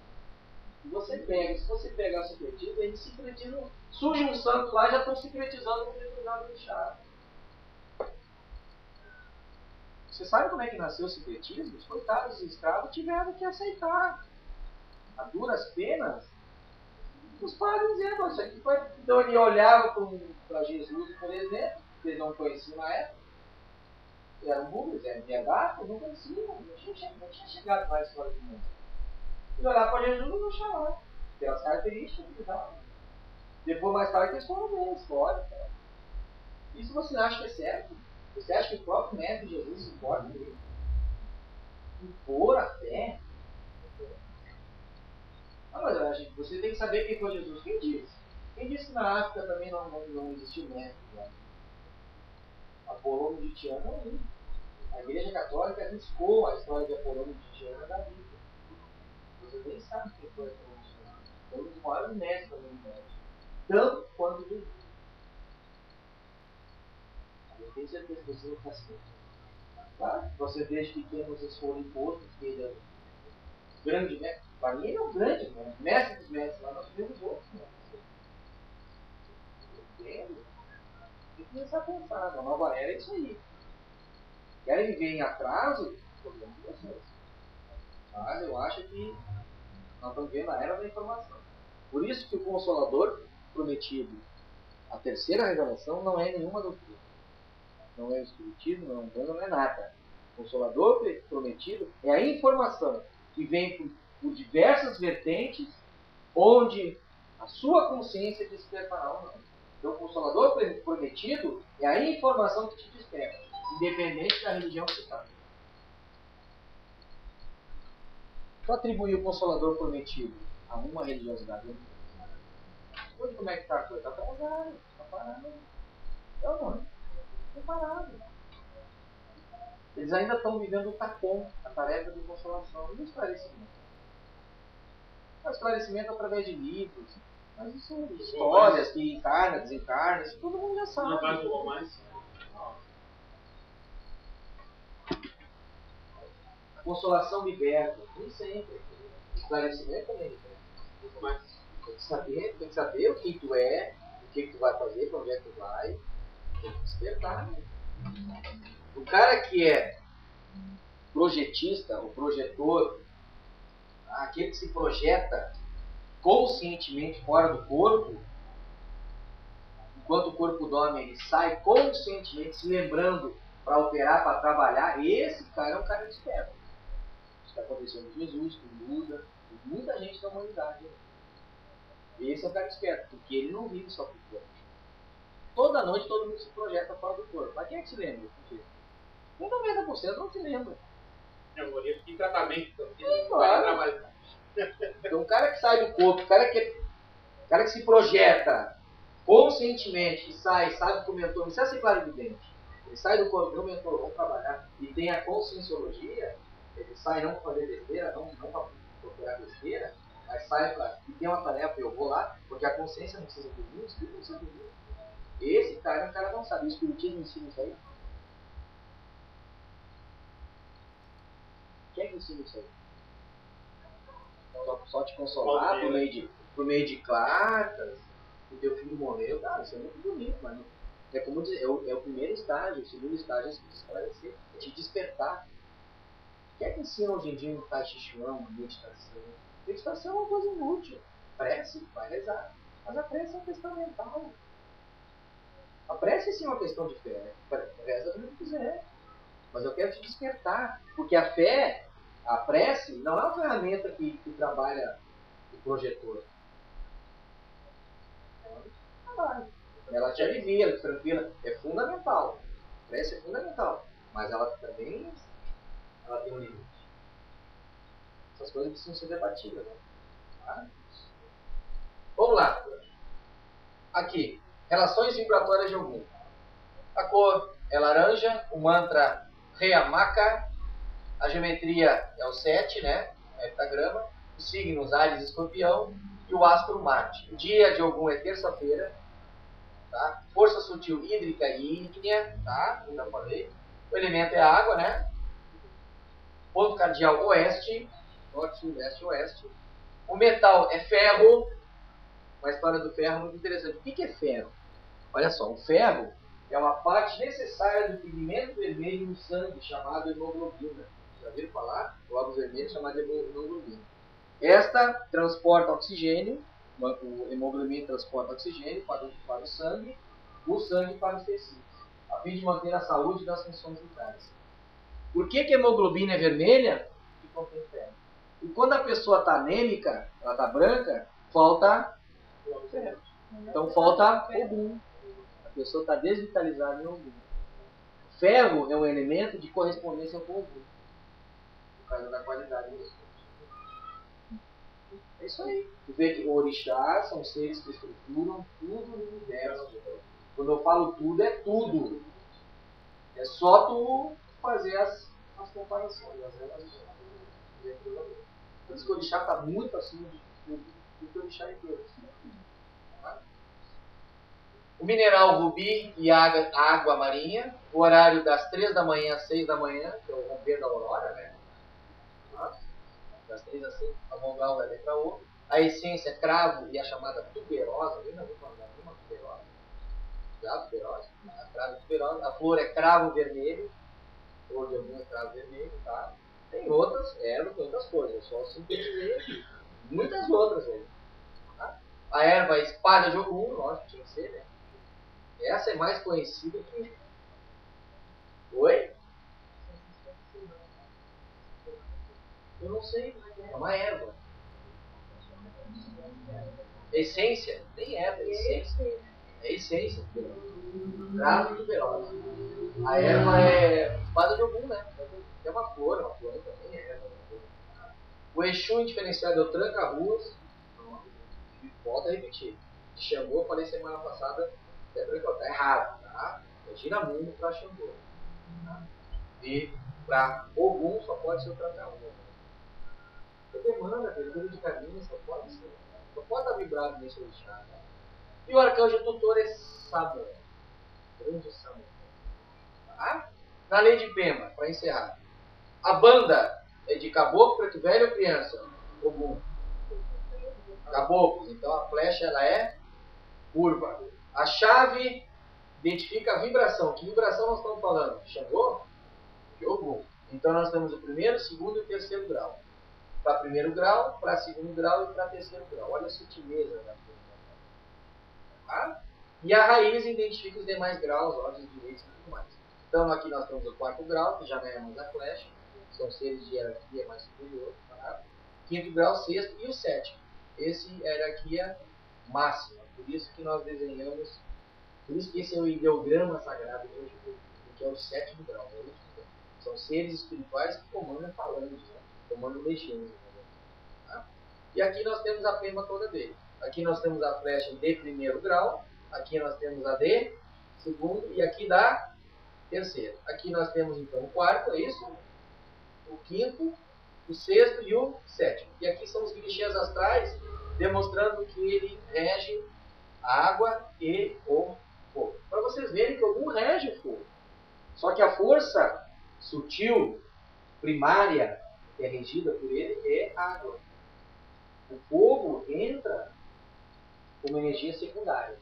Se você pegar o sincretismo, eles sincretizam. Surge um santo lá e já estão sincretizando com o determinado orixá. Você sabe como é que nasceu o sincretismo? Os coitados dos escravos tiveram que aceitar. A duras penas, os padres dizendo, isso aqui foi. Então ele olhava para Jesus, por exemplo, que eles não conheciam na época. Eram búzios, eram verdades, não conheciam, não tinha chegado mais fora do mundo. Ele olhava para Jesus e não chamava. Pelas características que davam. Depois, mais tarde, eles foram ver a história. Isso você acha que é certo? Você acha que o próprio Mestre Jesus se importa dele? Impor a fé? Ah, mas você tem que saber quem foi Jesus. Quem disse? Quem disse que na África também não existiu Mestre? Né? Apolônio de Tiana não. A Igreja Católica arriscou a história de Apolônio de Tiana da Bíblia. Você nem sabe quem foi Apolônio de Tiana. Foi um dos maiores mestres da humanidade. Tanto quanto Jesus. Eu tenho certeza que você não faz isso. Claro, você desde pequeno vocês foram impostos que ele é o grande mestre. Para mim ele é um grande mestre. Mestre dos mestres, lá nós temos outros mestres. Entende? Tem que começar a pensar. Na nova era é isso aí. Querem viver em atraso? Problema de vocês. Mas eu acho que nós estamos vendo a era da informação. Por isso que o Consolador prometido, a terceira revelação, não é nenhuma doutrina. Não é o espiritismo, não é nada. O Consolador prometido é a informação que vem por diversas vertentes, onde a sua consciência despertará ou não. Então, o Consolador prometido é a informação que te desperta, independente da religião que você está. tu atribuir o Consolador prometido a uma religiosidade, hoje como é que está a coisa? Está atrasado, está parado. Então não, está parado. Eles ainda estão vivendo o TACOM, a tarefa de consolação, e o esclarecimento. O esclarecimento através de livros, mas isso são histórias que encarna, desencarna, isso todo mundo já sabe. Não faz o romance. A consolação liberta, nem sempre. O esclarecimento também liberta. Muito mais. Tem que saber o que tu é, o que tu vai fazer, para onde é que tu vai. Tem que despertar. O cara que é projetista, o projetor, aquele que se projeta conscientemente fora do corpo, enquanto o corpo dorme, ele sai conscientemente, se lembrando para operar, para trabalhar. Esse cara é um cara desperto. Isso está acontecendo com Jesus, com Buda, com muita gente da humanidade. Esse é o cara desperto, porque ele não vive só com o corpo. Toda noite todo mundo se projeta fora do corpo. Mas quem é que se lembra? 90% não se lembra. É um guri em tratamento. Claro. Então o cara que sai do corpo, o cara que se projeta conscientemente, que sai, sabe que o mentor, não precisa ser clarividente. Ele sai do corpo, meu mentor, vamos trabalhar, e tem a conscienciologia, ele sai não para fazer besteira, não para procurar besteira, mas sai para, e tem uma tarefa, eu vou lá, porque a consciência não precisa dormir, o espírito não precisa dormir. Esse cara é um cara avançado. O espiritismo ensina isso aí? Quem é que ensina isso aí? Só te consolar por meio de cartas, o teu filho morreu, cara, isso é muito bonito, mas não, é como dizer, é o primeiro estágio, o segundo estágio é se esclarecer, é te despertar. O que é que ensina hoje em dia no Tai Chi Chuan, na meditação? Meditação é uma coisa inútil. Prece, vai rezar. Mas a prece é uma questão mental. A prece sim é uma questão de fé. Reza como quiser. Mas eu quero te despertar. Porque a fé, a prece, não é uma ferramenta que trabalha o projetor. Ela te alivia, ela te tranquila. É fundamental. A prece é fundamental. Mas ela também tem um limite. Essas coisas precisam ser debatidas. Né? Tá? Vamos lá. Aqui. Relações vibratórias de Ogum. A cor é laranja. O mantra Reamaka. A geometria é o 7, né? É heptagrama. Os signos Áries e Escorpião. E o astro Marte. O dia de Ogum é terça-feira. Tá? Força sutil hídrica e ígnea. Tá? Como já falei. O elemento é a água, né? Ponto cardial oeste. Norte, sul, leste, oeste. O metal é ferro. Uma história do ferro muito interessante. O que é ferro? Olha só, o ferro é uma parte necessária do pigmento vermelho no sangue, chamado hemoglobina. Já viram falar? Glóbulos vermelhos chamado hemoglobina. Esta transporta oxigênio, o hemoglobina transporta oxigênio para o sangue para os tecidos, a fim de manter a saúde das funções vitais. Por que a hemoglobina é vermelha? Porque contém ferro. E quando a pessoa está anêmica, ela está branca, falta ferro. Então falta Ogum. A pessoa está desvitalizada em Ogum. O ferro é um elemento de correspondência com Ogum, por causa da qualidade das coisas. É isso aí. Tu vê que orixás são seres que estruturam tudo no universo. Quando eu falo tudo, é tudo. É só tu fazer as comparações, as relações. Por isso que o orixá está muito acima de tudo. Porque o orixá é Deus. Tá? O mineral rubi e água marinha. O horário das 3 da manhã às 6 da manhã, que é o romper da aurora, né? Tá? Das 3 às 6, a vogal vai letra O. A essência cravo e a chamada tuberosa. Eu não vou falar uma tuberosa. Já, tuberosa. A cravo tuberosa. A flor é cravo vermelho. Flor de algum é cravo vermelho, tá? Tem outras ervas, tem outras coisas. Só sintetizei muitas outras aí. Tá? A erva espada de Ogum, lógico que tinha que ser, né? Essa é mais conhecida que... Oi? Eu não sei. É uma erva. Essência? Nem erva, é essência. É essência. Cravo e tuberosa. A erva é espada de Ogum, né? É uma flor também é erva. O Exu indiferenciado é o tranca-ruas. Volto a repetir. De Xangô, eu falei semana passada, está errado, tá? É Giramundo para Xangô. Tá? E para Ogum só pode ser o tranca-ruas. Porque demanda, coisa de caminho, só pode ser. Só pode estar vibrado nesse orixá. Tá? E o arcanjo tutor é Samuel. Grande Samuel. Tá? Na lei de Pema, para encerrar. A banda é de caboclo, preto velho ou criança? Ogum. Caboclos. Então a flecha ela é curva. A chave identifica a vibração. Que vibração nós estamos falando? Xangô? De Ogum. Então nós temos o primeiro, segundo e terceiro grau. Para primeiro grau, para segundo grau e para terceiro grau. Olha a sutileza da coisa. Tá? E a raiz identifica os demais graus, ordens, direitos e tudo mais. Então aqui nós temos o quarto grau, que já ganhamos a flecha. São seres de hierarquia mais superior. Tá? Quinto grau, sexto e o sétimo. Esse é a hierarquia máxima. Por isso que nós desenhamos, por isso que esse é o ideograma sagrado de hoje, que é o sétimo grau. É o último grau. São seres espirituais que comandam falanges, né? Comandam legiões. Tá? E aqui nós temos a pema toda dele. Aqui nós temos a flecha de primeiro grau. Aqui nós temos a de segundo e aqui da terceiro. Aqui nós temos então o quarto, é isso? O quinto, o sexto e o sétimo. E aqui são os clichês astrais, demonstrando que ele rege a água e o fogo. Para vocês verem que algum rege o fogo. Só que a força sutil, primária, que é regida por ele, é a água. O fogo entra como energia secundária.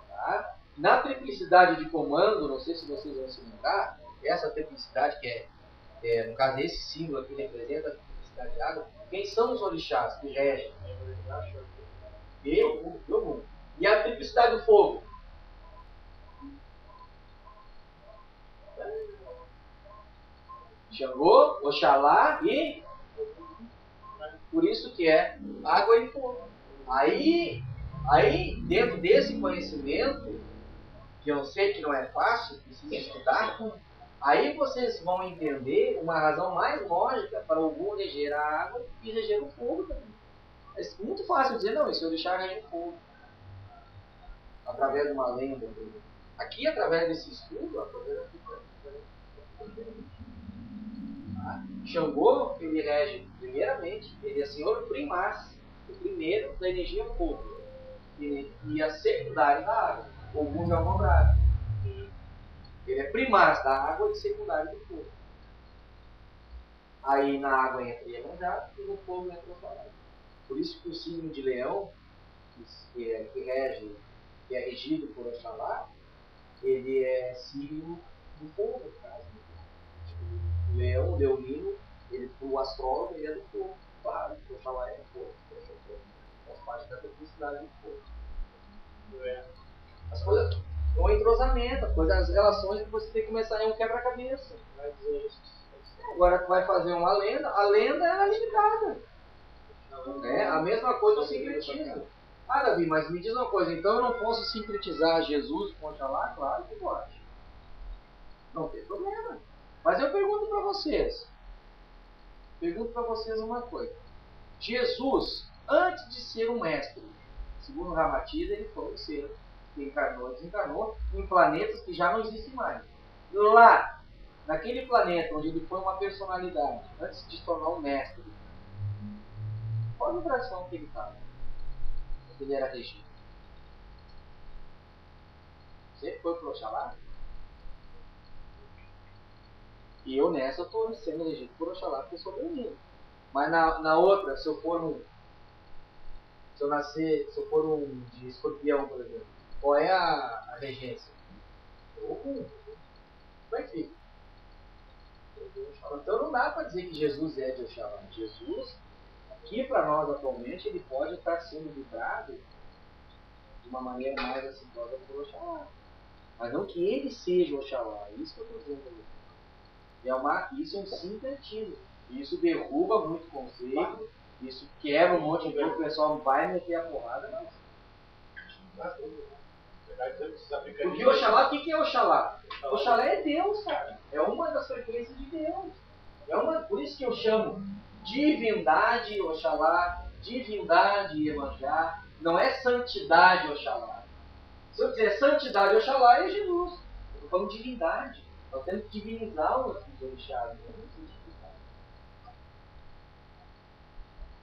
Tá? Na triplicidade de comando, não sei se vocês vão se lembrar, essa triplicidade que no caso esse símbolo aqui representa a triplicidade de água, quem são os orixás que regem? Ogum. E a triplicidade do fogo? Xangô, Oxalá e... Por isso que é água e fogo. Aí, dentro desse conhecimento, que eu sei que não é fácil, precisa estudar, aí vocês vão entender uma razão mais lógica para o Ogum reger a água e reger o fogo também. É muito fácil dizer, não, esse orixá rege o fogo. Através de uma lenda. Aqui, através desse estudo, Xangô, ele rege, primeiramente, ele é senhor primaz, o primeiro da energia fogo. E a secundária da água. Ogum é o contrário. Ele é primaz da água e secundário do fogo. Aí na água entra Iemanjá e no fogo entra o Oxalá. Por isso que o signo de Leão, que é regido por Oxalá, ele é signo do fogo, no caso. O Leão, o leonino, o astrólogo, ele é do fogo. Claro, o Oxalá é do fogo. Faz parte da publicidade do fogo. As coisas, o entrosamento, as relações que você tem que começar em um quebra-cabeça. Agora tu vai fazer uma lenda, a lenda é limitada. A mesma coisa o sincretismo. Ah, Davi, mas me diz uma coisa, então eu não posso sincretizar Jesus com Oxalá? Claro que pode. Não tem problema. Mas eu pergunto para vocês. Uma coisa. Jesus, antes de ser um mestre, segundo Ramatiz, ele foi um ser que encarnou e desencarnou em planetas que já não existem mais. Lá, naquele planeta onde ele foi uma personalidade, antes de se tornar um mestre, qual a vibração que ele estava? Ele era regido. Sempre foi para o Oxalá? E eu nessa estou sendo regido por Oxalá porque eu sou menino. Mas na outra, se eu for um de escorpião, por exemplo, qual é a regência? Ogum. Como é que fica? Então não dá para dizer que Jesus é de Oxalá. Jesus, aqui para nós atualmente, ele pode estar sendo vibrado de uma maneira mais assintosa por Oxalá. Mas não que ele seja Oxalá. É isso que eu estou dizendo. Isso é um sincretismo. Isso derruba muito conceito. Isso quebra um monte de coisa. O pessoal vai meter a porrada. Mas... Porque Oxalá, o que é Oxalá? Oxalá é Deus, cara. É uma das frequências de Deus. Por isso que eu chamo Divindade, Oxalá, divindade, Iemanjá, não é santidade, Oxalá. Se eu dizer santidade, Oxalá, é Jesus. Eu estou falando divindade. Nós temos que divinizar os orixás. Não existe divindade.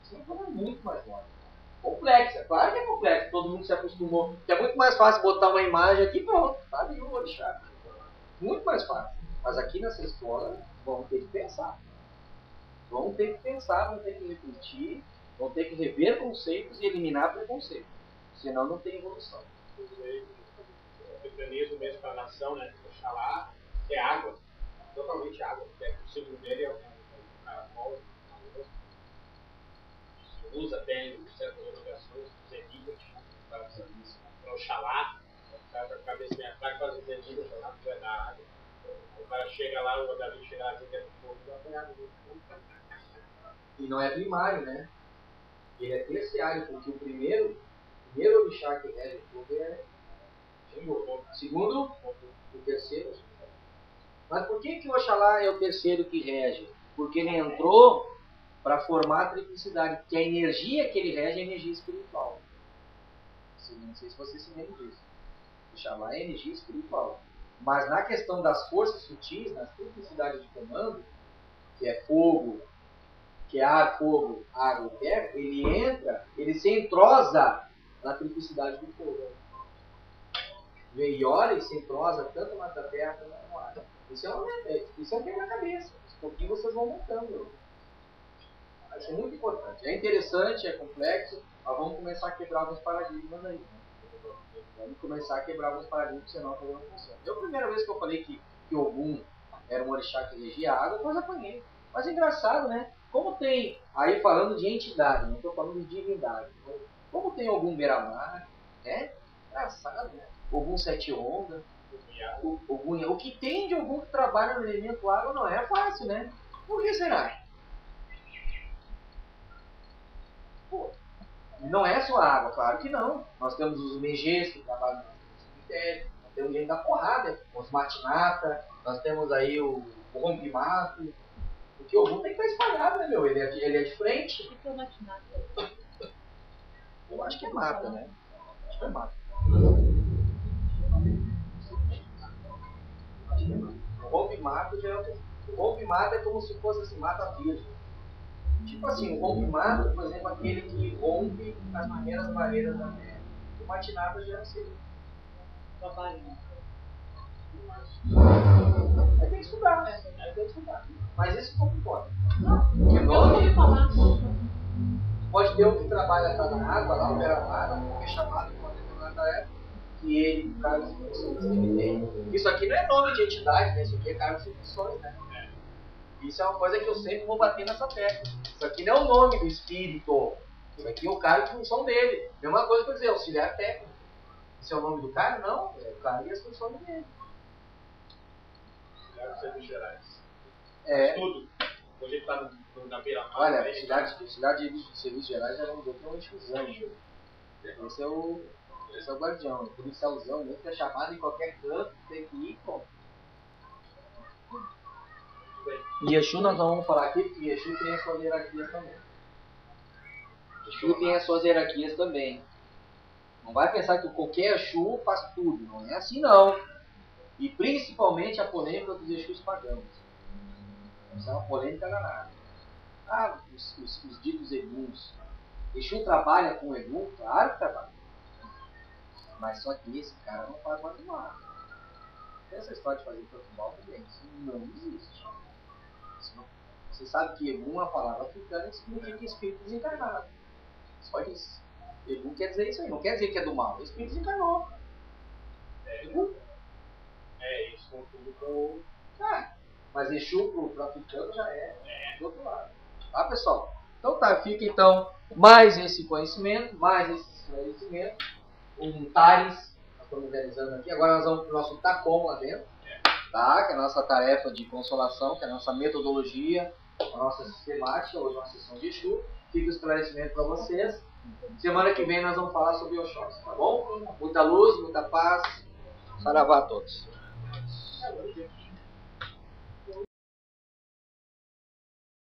Isso é uma coisa muito mais longe. Complexa, claro que é complexo, todo mundo se acostumou. É muito mais fácil botar uma imagem aqui e pronto, tá ali o orixá. Muito mais fácil. Mas aqui nessa escola, vamos ter que pensar. Vão ter que pensar, vão ter que refletir, vão ter que rever conceitos e eliminar preconceitos. Senão não tem evolução. O cristianismo mesmo para a nação, né? Oxalá é água. Totalmente água. O símbolo dele é o caracol. Usa até em certas obrigações, os enigmas, para Oxalá. O cara com a cabeça bem atrás, faz os enigmas, Oxalá que vai dar água. O cara chega lá, o Davi chega lá e diz que é fogo, vai água. E não é primário, né? Ele é terciário, porque o primeiro orixá que rege o fogo é Xangô. Segundo, o terceiro. Mas por que o Oxalá é o terceiro que rege? Porque ele entrou para formar a triplicidade, porque a energia que ele rege é energia espiritual. Não sei se você se lembra disso. Oxalá é energia espiritual. Mas na questão das forças sutis, nas triplicidades de comando, que é fogo, que é ar, fogo, água e terra, ele se entrosa na triplicidade do fogo. Vem e ora e se entrosa tanto na terra quanto no ar. Isso é um quebra-cabeça. Aos pouquinho vocês vão montando. Acho muito importante. É interessante, é complexo, mas vamos começar a quebrar alguns paradigmas aí. Né? Vamos começar a quebrar alguns paradigmas, senão a coisa não funciona. A primeira vez que eu falei que Ogum era um orixá que regia a água, eu quase apanhei. Mas é engraçado, né? Como tem, aí falando de entidade, não estou falando de divindade. Como tem Ogum Beira-Mar, né? Engraçado, né? Ogum Sete Ondas, o que tem de Ogum que trabalha no elemento água não é fácil, né? Por que será? Pô, não é só água, claro que não. Nós temos os Megês que trabalham no cemitério, nós temos gente da porrada, os Matinata, nós temos aí o Rompimato. Porque o Ogum tem que estar espalhado, né, meu? Ele é de frente. O que é o Matinata? Eu acho que é mata, né? Acho que é mata. O rompe-mato já é outro. O rompe-mato é como se fosse assim, mata virgem. Tipo assim, o rompe-mato, por exemplo, aquele que rompe as barreiras da terra. O matinata já é assim. Trabalho. Aí tem que estudar, né? Aí tem que estudar. Mas isso como pode? Não, Eu não ouvi falar. Pode ter um que trabalha na água, lá no beira-mar, que é chamado por uma determinada época, que ele, no caso, isso aqui não é nome de entidade, né? Isso aqui é cargos e funções, né? Isso é uma coisa que eu sempre vou bater nessa tecla. Isso aqui não é o nome do espírito. Isso aqui é o cargo e função dele. Mesma coisa que eu dizer, auxiliar técnico. Isso é o nome do cara? Não, é o cargo e as funções dele. Auxiliar de serviços gerais. É. Tudo. Hoje ele está na beira-mar. Olha, a cidade de serviços gerais já mudou para um infusão. Esse é o guardião, o policialzão, mesmo que é chamado em qualquer canto, tem que ir, pô. E Exu nós vamos falar aqui, porque Exu tem as suas hierarquias também. Exu tem as suas hierarquias também. Não vai pensar que qualquer Exu faz tudo, não é assim não. E principalmente a polêmica dos Exus pagãos. Isso é uma polêmica danada. Ah, os ditos Eguns. Exu trabalha com Egum? Claro que trabalha. Mas só que esse cara não faz mais mal. Essa história de fazer tanto mal também, isso não existe. Você sabe que Egum é uma palavra africana que significa espírito desencarnado. Só isso. Egum quer dizer isso aí, não quer dizer que é do mal. O espírito desencarnou. Egum. É, isso com tudo com. Mas Exu pro africano já é do outro lado. Tá, pessoal? Então tá, fica então mais esse conhecimento, mais esse esclarecimento. Um Tares, nós estamos realizando aqui. Agora nós vamos para o nosso TACOM lá dentro. Tá? Que é a nossa tarefa de consolação, que é a nossa metodologia, a nossa sistemática, hoje uma sessão de Exu. Fica o esclarecimento para vocês. Semana que vem nós vamos falar sobre Oxóssi, tá bom? Muita luz, muita paz. Saravá a todos.